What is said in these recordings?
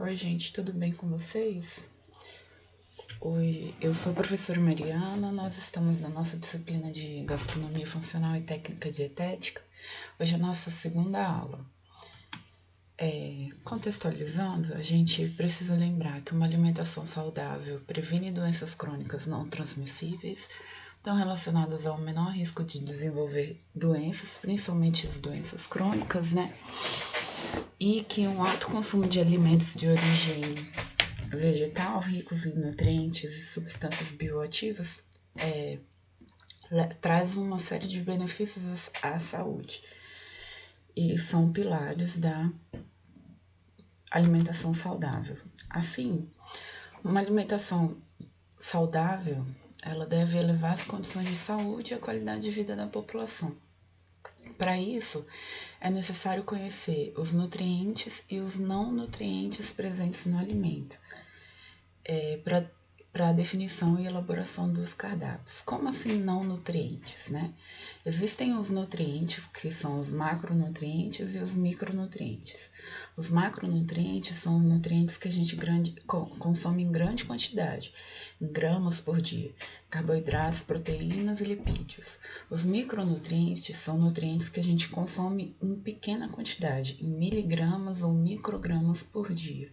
Oi, gente, tudo bem com vocês? Oi, eu sou a professora Mariana, nós estamos na nossa disciplina de Gastronomia Funcional e Técnica Dietética. Hoje é a nossa segunda aula. Contextualizando, a gente precisa lembrar que uma alimentação saudável previne doenças crônicas não transmissíveis, estão relacionadas ao menor risco de desenvolver doenças, principalmente as doenças crônicas, né? E que um alto consumo de alimentos de origem vegetal, ricos em nutrientes e substâncias bioativas, traz uma série de benefícios à saúde e são pilares da alimentação saudável. Assim, uma alimentação saudável, ela deve elevar as condições de saúde e a qualidade de vida da população. Para isso, é necessário conhecer os nutrientes e os não nutrientes presentes no alimento, para a definição e elaboração dos cardápios. Como assim não nutrientes, né? Existem os nutrientes, que são os macronutrientes e os micronutrientes. Os macronutrientes são os nutrientes que a gente consome em grande quantidade, em gramas por dia, carboidratos, proteínas e lipídios. Os micronutrientes são nutrientes que a gente consome em pequena quantidade, em miligramas ou microgramas por dia.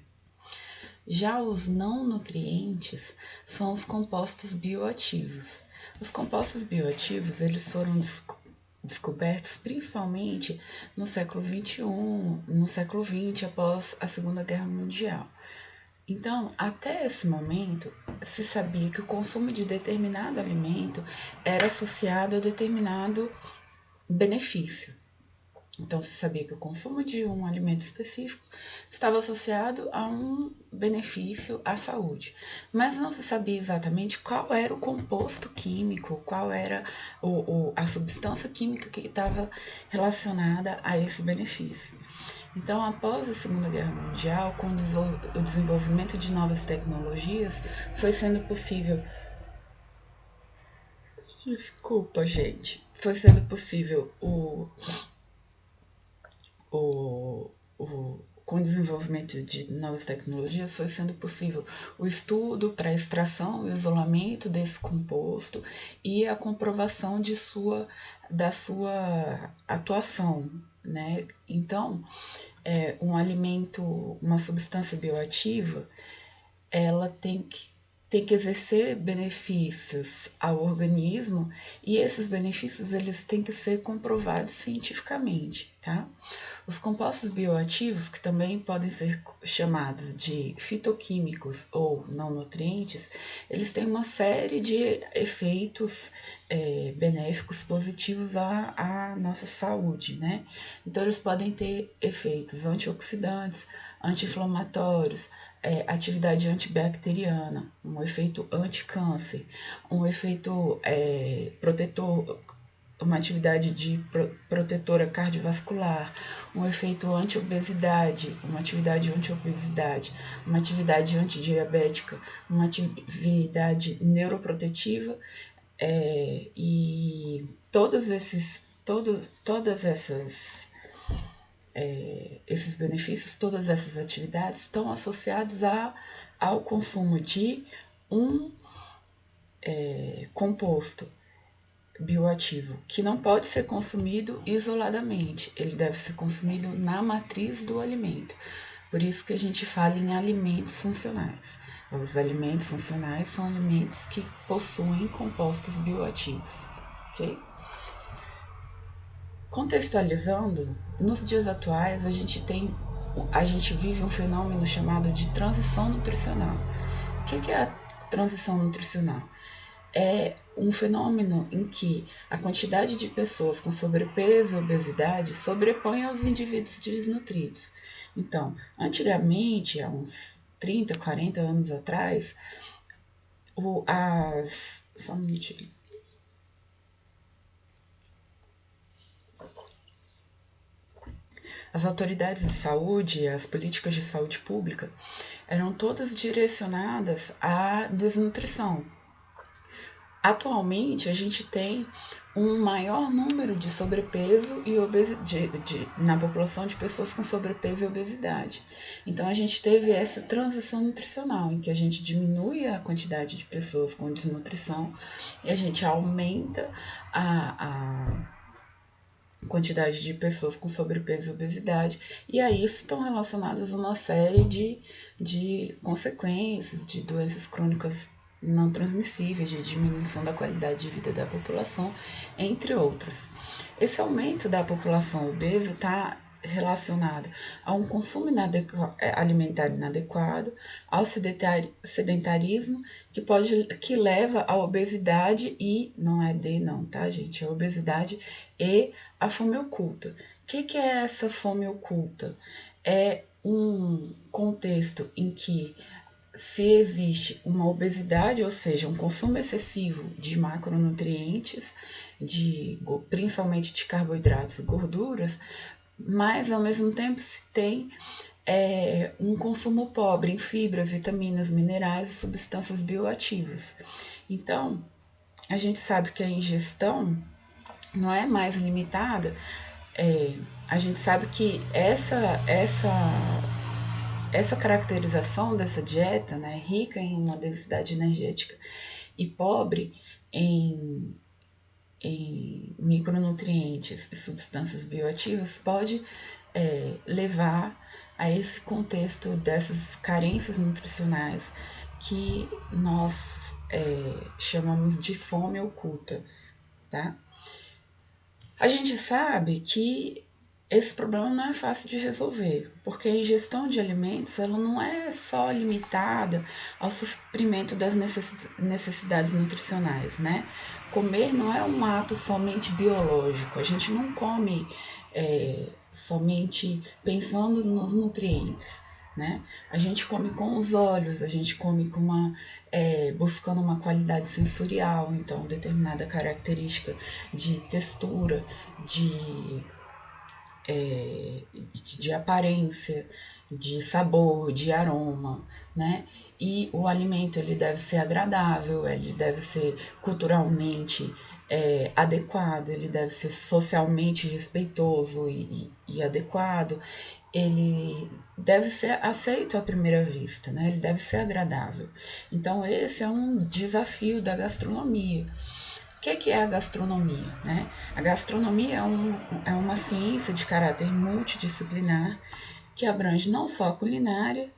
Já os não nutrientes são os compostos bioativos. Os compostos bioativos, eles foram descobertos principalmente no século XXI, no século XX, após a Segunda Guerra Mundial. Então, até esse momento, se sabia que o consumo de determinado alimento era associado a determinado benefício. Então, se sabia que o consumo de um alimento específico estava associado a um benefício à saúde, mas não se sabia exatamente qual era o composto químico, qual era a substância química que estava relacionada a esse benefício. Então, após a Segunda Guerra Mundial, com o desenvolvimento de novas tecnologias, foi sendo possível... Foi sendo possível com o desenvolvimento de novas tecnologias, foi sendo possível o estudo para extração e isolamento desse composto e a comprovação da sua atuação, né? Então, um alimento, uma substância bioativa, ela tem que exercer benefícios ao organismo e esses benefícios eles têm que ser comprovados cientificamente, tá? Os compostos bioativos, que também podem ser chamados de fitoquímicos ou não nutrientes, eles têm uma série de efeitos benéficos positivos à nossa saúde, né? Então, eles podem ter efeitos antioxidantes, anti-inflamatórios, atividade antibacteriana, um efeito anticâncer, um efeito protetor, uma atividade de protetora cardiovascular, um efeito anti-obesidade, uma atividade anti-obesidade, uma atividade antidiabética, uma atividade neuroprotetiva, e esses benefícios, todas essas atividades estão associados ao consumo de um composto bioativo, que não pode ser consumido isoladamente, ele deve ser consumido na matriz do alimento. Por isso que a gente fala em alimentos funcionais. Os alimentos funcionais são alimentos que possuem compostos bioativos, ok? Contextualizando, nos dias atuais a gente vive um fenômeno chamado de transição nutricional. O que é a transição nutricional? É um fenômeno em que a quantidade de pessoas com sobrepeso e obesidade sobrepõe aos indivíduos desnutridos. Então, antigamente, há uns 30, 40 anos atrás, só um minutinho. As autoridades de saúde, as políticas de saúde pública, eram todas direcionadas à desnutrição. atualmente a gente tem um maior número de sobrepeso e obesidade na população de pessoas com sobrepeso e obesidade. Então a gente teve essa transição nutricional, em que a gente diminui a quantidade de pessoas com desnutrição e a gente aumenta a quantidade de pessoas com sobrepeso e obesidade, e a isso estão relacionadas uma série de consequências, de doenças crônicas não transmissíveis, de diminuição da qualidade de vida da população, entre outras. Esse aumento da população obesa está relacionado a um consumo alimentar inadequado, ao sedentarismo, que leva à obesidade e, não é tá, gente? É obesidade e a fome oculta. O que é essa fome oculta? É um contexto em que se existe uma obesidade, ou seja, um consumo excessivo de macronutrientes, principalmente de carboidratos e gorduras, mas ao mesmo tempo se tem um consumo pobre em fibras, vitaminas, minerais e substâncias bioativas. Então, a gente sabe que a ingestão não é mais limitada, a gente sabe que essa caracterização dessa dieta, né, rica em uma densidade energética e pobre em micronutrientes e substâncias bioativas, pode levar a esse contexto dessas carências nutricionais que nós chamamos de fome oculta, tá? A gente sabe que esse problema não é fácil de resolver, porque a ingestão de alimentos ela não é só limitada ao suprimento das necessidades nutricionais, né? Comer não é um ato somente biológico, a gente não come somente pensando nos nutrientes, né? A gente come com os olhos, a gente come com buscando uma qualidade sensorial, então determinada característica de textura, de aparência, de sabor, de aroma, né? E o alimento ele deve ser agradável, ele deve ser culturalmente adequado, ele deve ser socialmente respeitoso e adequado, ele deve ser aceito à primeira vista, né? Ele deve ser agradável. Então esse é um desafio da gastronomia. O que é a gastronomia, né? A gastronomia é uma ciência de caráter multidisciplinar que abrange não só a culinária,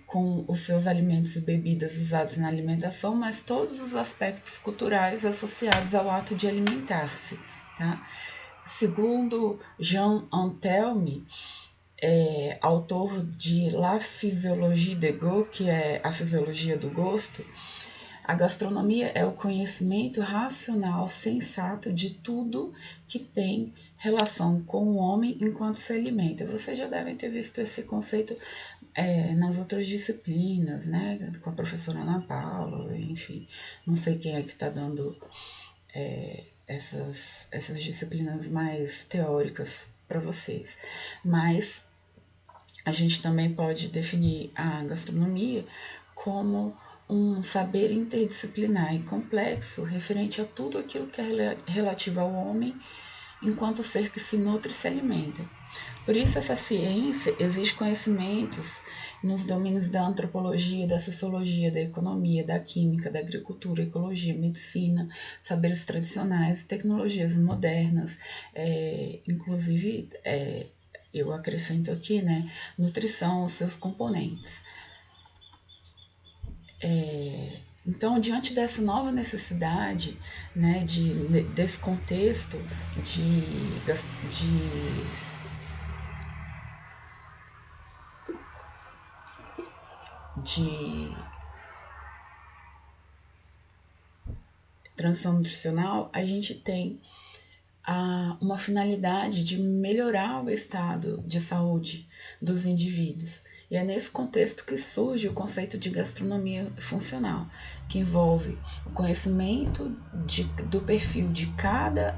com os seus alimentos e bebidas usados na alimentação, mas todos os aspectos culturais associados ao ato de alimentar-se, tá? Segundo Jean Antelme, autor de La Physiologie du Goût, que é a fisiologia do gosto, a gastronomia é o conhecimento racional, sensato de tudo que tem relação com o homem enquanto se alimenta. Vocês já devem ter visto esse conceito nas outras disciplinas, né? Com a professora Ana Paula, enfim. Não sei quem é que está dando essas disciplinas mais teóricas para vocês. Mas a gente também pode definir a gastronomia como um saber interdisciplinar e complexo referente a tudo aquilo que é relativo ao homem enquanto ser que se nutre e se alimenta. Por isso, essa ciência exige conhecimentos nos domínios da antropologia, da sociologia, da economia, da química, da agricultura, ecologia, medicina, saberes tradicionais, tecnologias modernas, inclusive, eu acrescento aqui, né, nutrição, os seus componentes. Então, diante dessa nova necessidade, né, desse contexto de transição nutricional, a gente tem uma finalidade de melhorar o estado de saúde dos indivíduos. E é nesse contexto que surge o conceito de gastronomia funcional, que envolve o conhecimento do perfil de cada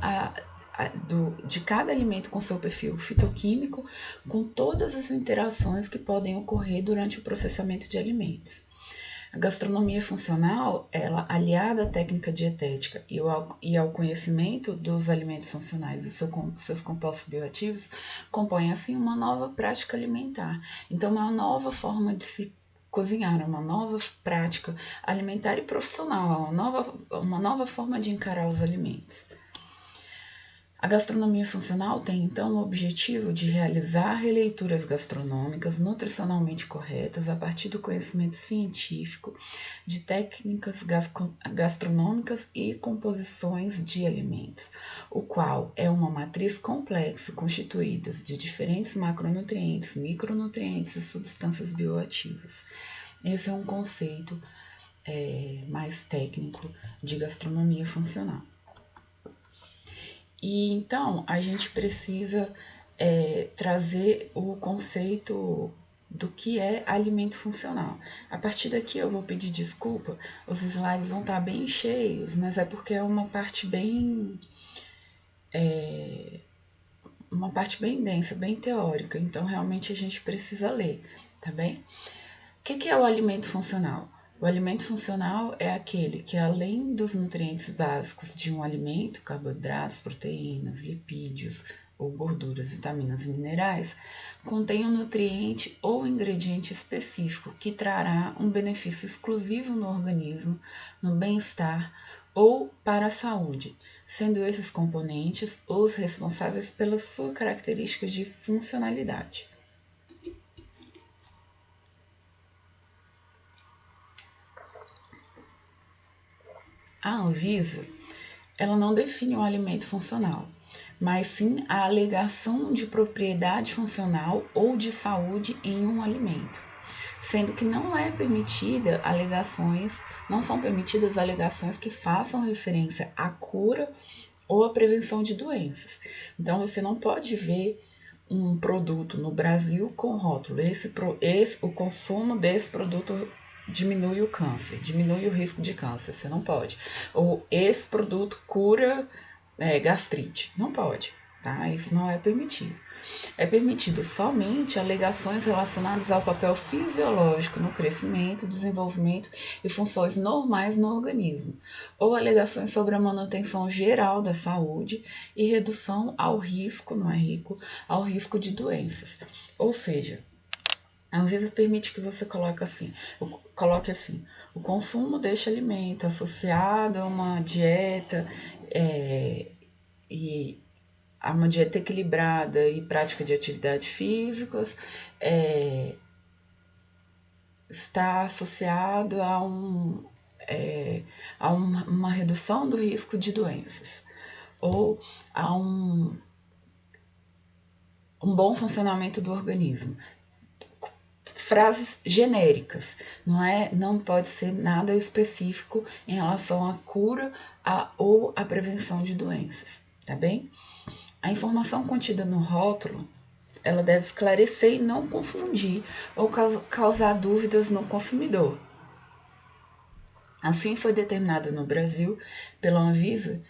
alimento com seu perfil fitoquímico, com todas as interações que podem ocorrer durante o processamento de alimentos. A gastronomia funcional, ela aliada à técnica dietética e ao conhecimento dos alimentos funcionais e seus compostos bioativos, compõe assim uma nova prática alimentar. Então, uma nova forma de se cozinhar, uma nova prática alimentar e profissional, uma nova forma de encarar os alimentos. A gastronomia funcional tem, então, o objetivo de realizar releituras gastronômicas nutricionalmente corretas a partir do conhecimento científico de técnicas gastronômicas e composições de alimentos, o qual é uma matriz complexa constituída de diferentes macronutrientes, micronutrientes e substâncias bioativas. Esse é um conceito mais técnico de gastronomia funcional. E então a gente precisa trazer o conceito do que é alimento funcional. A partir daqui eu vou pedir desculpa, os slides vão estar bem cheios, mas é porque é uma parte bem densa, bem teórica, então realmente a gente precisa ler, tá bem? O que é o alimento funcional? O alimento funcional é aquele que, além dos nutrientes básicos de um alimento, carboidratos, proteínas, lipídios ou gorduras, vitaminas e minerais, contém um nutriente ou ingrediente específico que trará um benefício exclusivo no organismo, no bem-estar ou para a saúde, sendo esses componentes os responsáveis pela sua característica de funcionalidade. A Anvisa, ela não define um alimento funcional, mas sim a alegação de propriedade funcional ou de saúde em um alimento, sendo que não são permitidas alegações que façam referência à cura ou à prevenção de doenças. Então você não pode ver um produto no Brasil com rótulo, o consumo desse produto diminui o câncer, diminui o risco de câncer, você não pode. Ou esse produto cura gastrite, não pode, tá? Isso não é permitido. É permitido somente alegações relacionadas ao papel fisiológico no crescimento, desenvolvimento e funções normais no organismo, ou alegações sobre a manutenção geral da saúde e redução ao risco, não é rico, ao risco de doenças. Ou seja, a Anvisa permite que você coloque assim, o consumo deste alimento associado a uma dieta e a uma dieta equilibrada e prática de atividades físicas está associado a uma redução do risco de doenças ou a um bom funcionamento do organismo. Frases genéricas, não pode ser nada específico em relação à cura ou à prevenção de doenças, tá bem? A informação contida no rótulo, ela deve esclarecer e não confundir ou causar dúvidas no consumidor. Assim foi determinado no Brasil pela Anvisa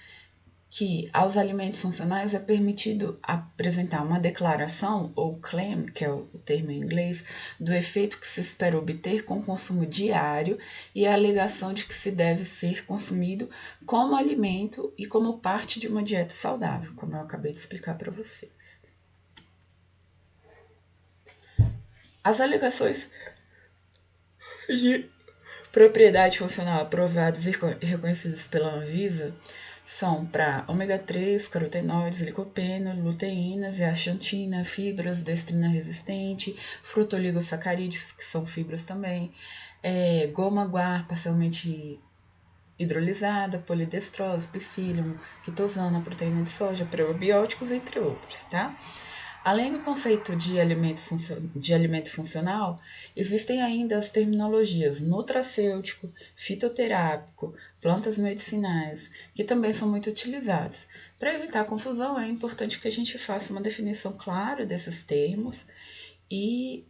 que aos alimentos funcionais é permitido apresentar uma declaração ou claim, que é o termo em inglês, do efeito que se espera obter com o consumo diário e a alegação de que se deve ser consumido como alimento e como parte de uma dieta saudável, como eu acabei de explicar para vocês. As alegações de propriedade funcional aprovadas e reconhecidas pela Anvisa são para ômega 3, carotenoides, licopeno, luteínas, zeaxantina, fibras, destrina resistente, frutoligosacarídeos, que são fibras também, goma guar, parcialmente hidrolisada, polidestrose, psyllium, quitosana, proteína de soja, probióticos, entre outros, tá? Além do conceito de alimento funcional, existem ainda as terminologias nutracêutico, fitoterápico, plantas medicinais, que também são muito utilizadas. Para evitar confusão, é importante que a gente faça uma definição clara desses termos e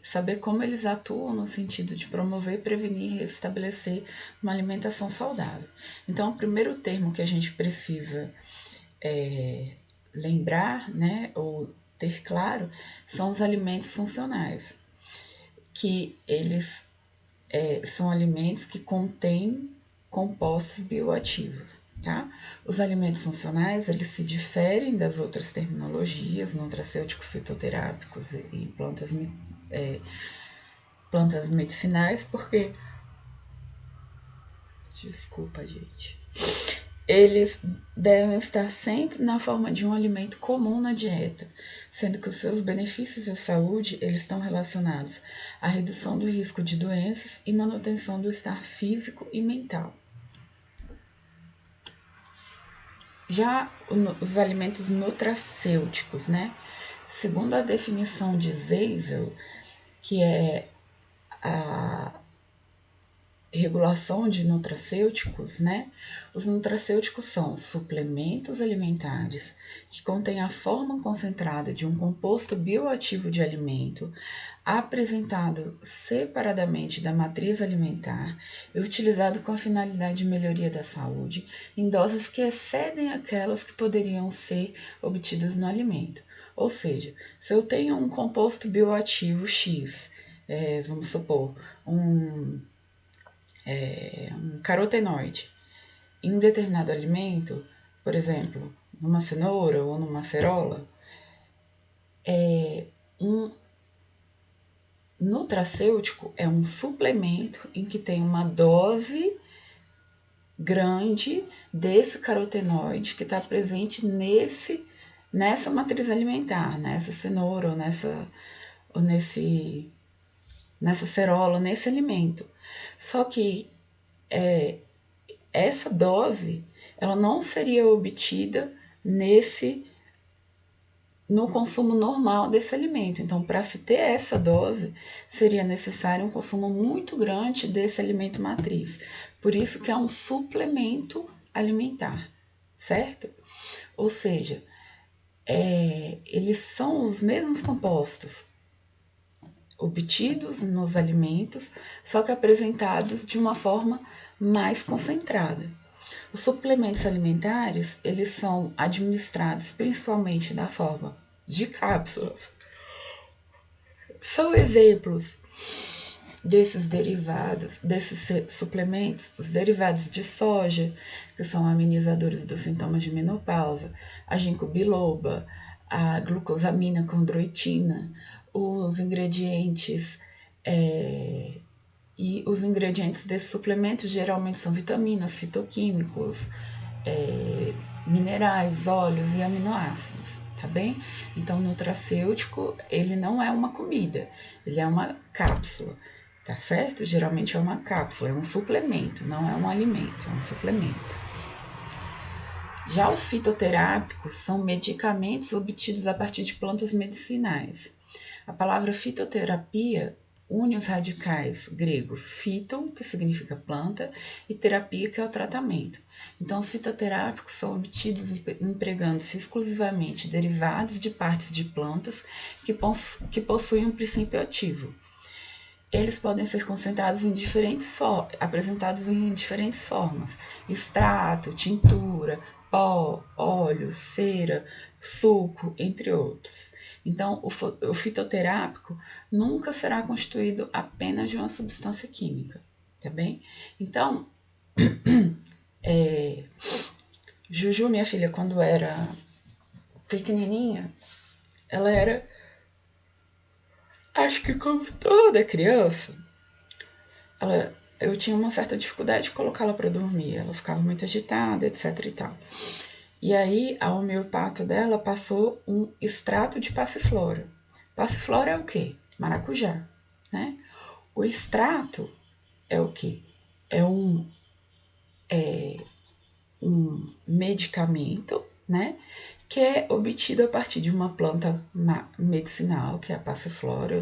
saber como eles atuam no sentido de promover, prevenir e restabelecer uma alimentação saudável. Então, o primeiro termo que a gente precisa lembrar, né, ou ter claro, são os alimentos funcionais, que eles são alimentos que contêm compostos bioativos, tá? Os alimentos funcionais, eles se diferem das outras terminologias, nutracêutico-fitoterápicos e plantas medicinais, porque... Desculpa, gente. Eles devem estar sempre na forma de um alimento comum na dieta, sendo que os seus benefícios à saúde eles estão relacionados à redução do risco de doenças e manutenção do estar físico e mental. Já os alimentos nutracêuticos, né? Segundo a definição de Zeisel, que é a regulação de nutracêuticos, né? Os nutracêuticos são suplementos alimentares que contêm a forma concentrada de um composto bioativo de alimento apresentado separadamente da matriz alimentar e utilizado com a finalidade de melhoria da saúde em doses que excedem aquelas que poderiam ser obtidas no alimento. Ou seja, se eu tenho um composto bioativo X, vamos supor, um carotenoide em determinado alimento, por exemplo, numa cenoura ou numa acerola, um nutracêutico é um suplemento em que tem uma dose grande desse carotenoide que está presente nessa matriz alimentar, nessa cenoura ou nessa acerola, nesse alimento. Só que essa dose ela não seria obtida no consumo normal desse alimento. Então, para se ter essa dose, seria necessário um consumo muito grande desse alimento matriz. Por isso que é um suplemento alimentar, certo? Ou seja, eles são os mesmos compostos obtidos nos alimentos, só que apresentados de uma forma mais concentrada. Os suplementos alimentares, eles são administrados principalmente na forma de cápsulas. São exemplos desses derivados, desses suplementos, os derivados de soja, que são amenizadores dos sintomas de menopausa, a ginkgo biloba, a glucosamina condroitina, os ingredientes e os ingredientes desses suplementos geralmente são vitaminas, fitoquímicos, minerais, óleos e aminoácidos, tá bem? Então, o nutracêutico, ele não é uma comida, ele é uma cápsula, tá certo? Geralmente é uma cápsula, é um suplemento, não é um alimento, é um suplemento. Já os fitoterápicos são medicamentos obtidos a partir de plantas medicinais. A palavra fitoterapia une os radicais gregos phyton, que significa planta, e terapia, que é o tratamento. Então, os fitoterápicos são obtidos empregando-se exclusivamente derivados de partes de plantas que possuem um princípio ativo. Eles podem ser concentrados apresentados em diferentes formas: extrato, tintura, pó, óleo, cera, suco, entre outros. Então, o fitoterápico nunca será constituído apenas de uma substância química, tá bem? Então, Juju, minha filha, quando era pequenininha, ela era, acho que como toda criança, eu tinha uma certa dificuldade de colocá-la para dormir, ela ficava muito agitada, etc e tal. E aí, a homeopata dela passou um extrato de passiflora. Passiflora é o quê? Maracujá, né? O extrato é o quê? É um medicamento, né? Que é obtido a partir de uma planta medicinal, que é a passiflora.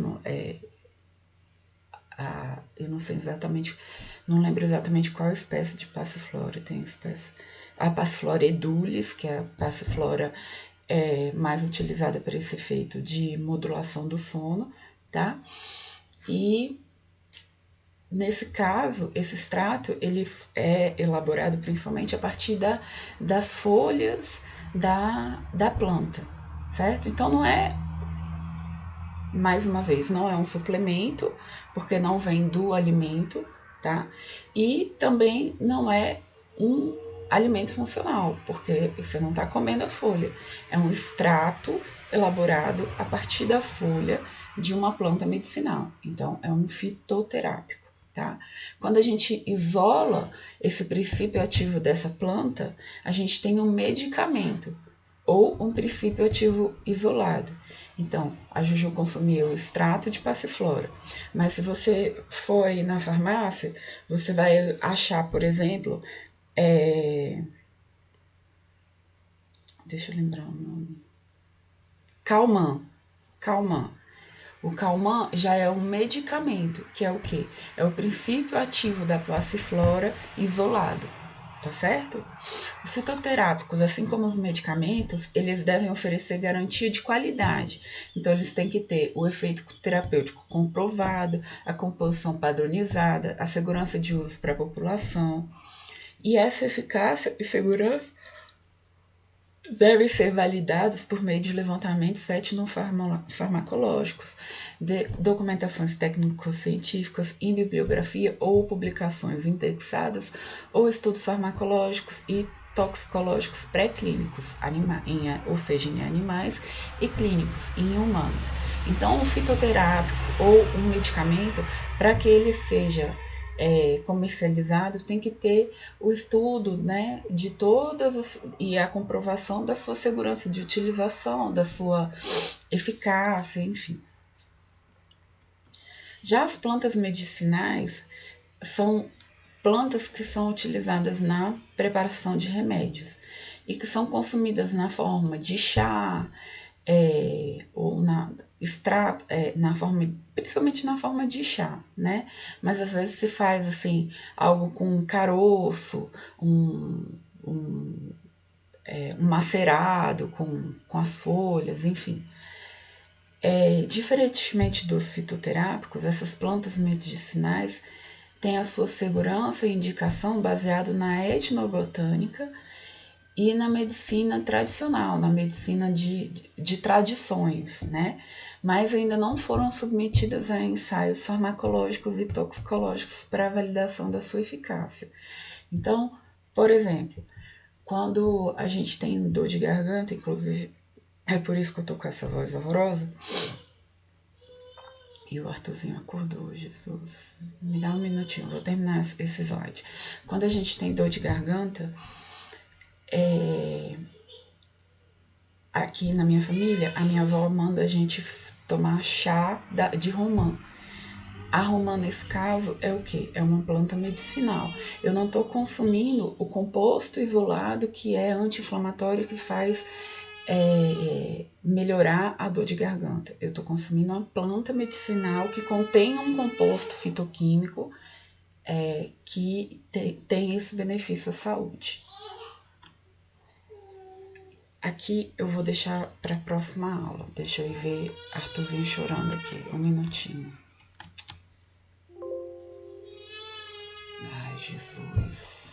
Eu não sei exatamente, não lembro exatamente qual espécie de passiflora tem espécie. A passiflora edulis, que é a passiflora mais utilizada para esse efeito de modulação do sono, tá? E nesse caso, esse extrato ele é elaborado principalmente a partir das folhas da planta, certo? Então não é mais uma vez, não é um suplemento, porque não vem do alimento, tá? E também não é um alimento funcional, porque você não está comendo a folha. É um extrato elaborado a partir da folha de uma planta medicinal. Então, é um fitoterápico, tá? Quando a gente isola esse princípio ativo dessa planta, a gente tem um medicamento ou um princípio ativo isolado. Então, a Juju consumiu o extrato de passiflora, mas se você for aí na farmácia, você vai achar, por exemplo, deixa eu lembrar o nome, Calman. Calman. O Calman já é um medicamento, que é o quê? É o princípio ativo da passiflora isolado, tá certo? Os fitoterápicos, assim como os medicamentos, eles devem oferecer garantia de qualidade. Então, eles têm que ter o efeito terapêutico comprovado, a composição padronizada, a segurança de uso para a população. E essa eficácia e segurança devem ser validados por meio de levantamentos etnofarmacológicos, de documentações técnico-científicas em bibliografia ou publicações indexadas, ou estudos farmacológicos e toxicológicos pré-clínicos, ou seja, em animais, e clínicos, em humanos. Então, um fitoterápico ou um medicamento, para que ele seja comercializado, tem que ter o estudo, né, de todas e a comprovação da sua segurança de utilização, da sua eficácia, enfim. Já as plantas medicinais são plantas que são utilizadas na preparação de remédios e que são consumidas na forma de chá, ou na extrato, principalmente na forma de chá, né? Mas às vezes se faz assim algo com caroço, um macerado com as folhas, enfim. Diferentemente dos fitoterápicos, essas plantas medicinais têm a sua segurança e indicação baseado na etnobotânica e na medicina tradicional, na medicina de tradições, né? Mas ainda não foram submetidas a ensaios farmacológicos e toxicológicos para validação da sua eficácia. Então, por exemplo, quando a gente tem dor de garganta, inclusive é por isso que eu tô com essa voz horrorosa, e o Arthurzinho acordou, Jesus. Me dá um minutinho, vou terminar esse slide. Quando a gente tem dor de garganta, aqui na minha família, a minha avó manda a gente tomar chá de romã. A romã, nesse caso, é o quê? É uma planta medicinal. Eu não estou consumindo o composto isolado que é anti-inflamatório, que faz melhorar a dor de garganta. Eu estou consumindo uma planta medicinal que contém um composto fitoquímico que tem esse benefício à saúde. Aqui eu vou deixar para a próxima aula. Deixa eu ir ver Arthurzinho chorando aqui. Um minutinho. Ai, Jesus.